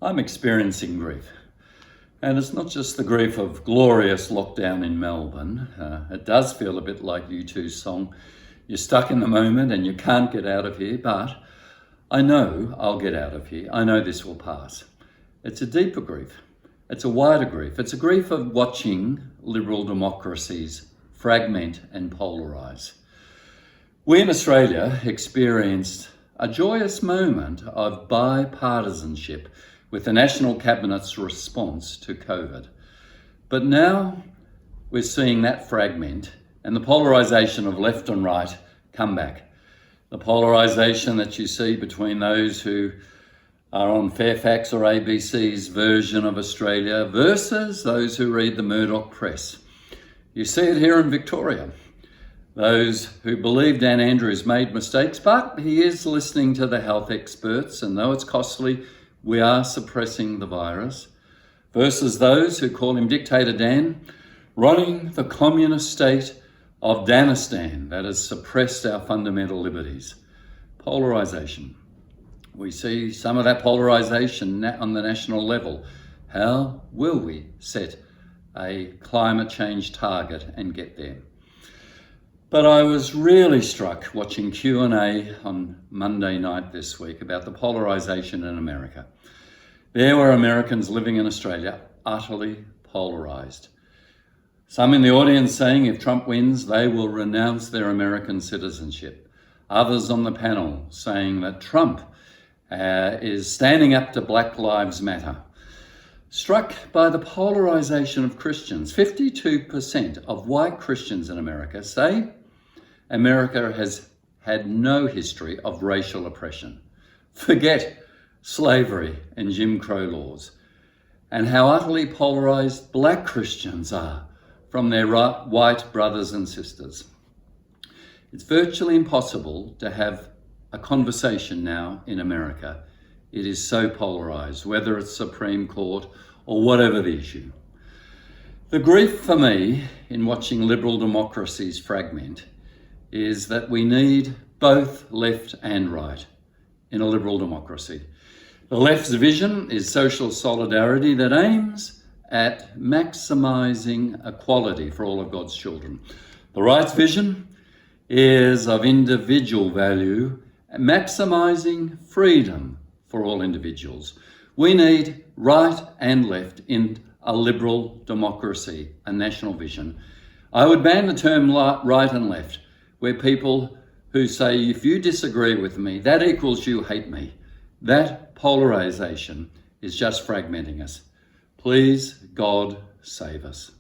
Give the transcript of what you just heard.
I'm experiencing grief. And it's not just the grief of glorious lockdown in Melbourne. It does feel a bit like U2's song, "You're stuck in the moment and you can't get out of here," but I know I'll get out of here. I know this will pass. It's a deeper grief. It's a wider grief. It's a grief of watching liberal democracies fragment and polarize. We in Australia experienced a joyous moment of bipartisanship with the National Cabinet's response to COVID. But now we're seeing that fragment and the polarisation of left and right come back. The polarisation that you see between those who are on Fairfax or ABC's version of Australia versus those who read the Murdoch press. You see it here in Victoria. Those who believe Dan Andrews made mistakes, but he is listening to the health experts, and though it's costly, we are suppressing the virus, versus those who call him Dictator Dan, running the communist state of Danistan that has suppressed our fundamental liberties. Polarisation. We see some of that polarisation on the national level. How will we set a climate change target and get there? But I was really struck watching Q&A on Monday night this week about the polarisation in America. There were Americans living in Australia utterly polarised. Some in the audience saying if Trump wins, they will renounce their American citizenship. Others on the panel saying that Trump is standing up to Black Lives Matter. Struck by the polarisation of Christians. 52% of white Christians in America say America has had no history of racial oppression. Forget slavery and Jim Crow laws, and how utterly polarised black Christians are from their white brothers and sisters. It's virtually impossible to have a conversation now in America. It is so polarised, whether it's Supreme Court or whatever the issue. The grief for me in watching liberal democracies fragment is that we need both left and right in a liberal democracy. The left's vision is social solidarity that aims at maximising equality for all of God's children. The right's vision is of individual value, maximising freedom for all individuals. We need right and left in a liberal democracy, a national vision. I would ban the term right and left, where people who say, if you disagree with me, that equals you hate me. That polarisation is just fragmenting us. Please, God, save us.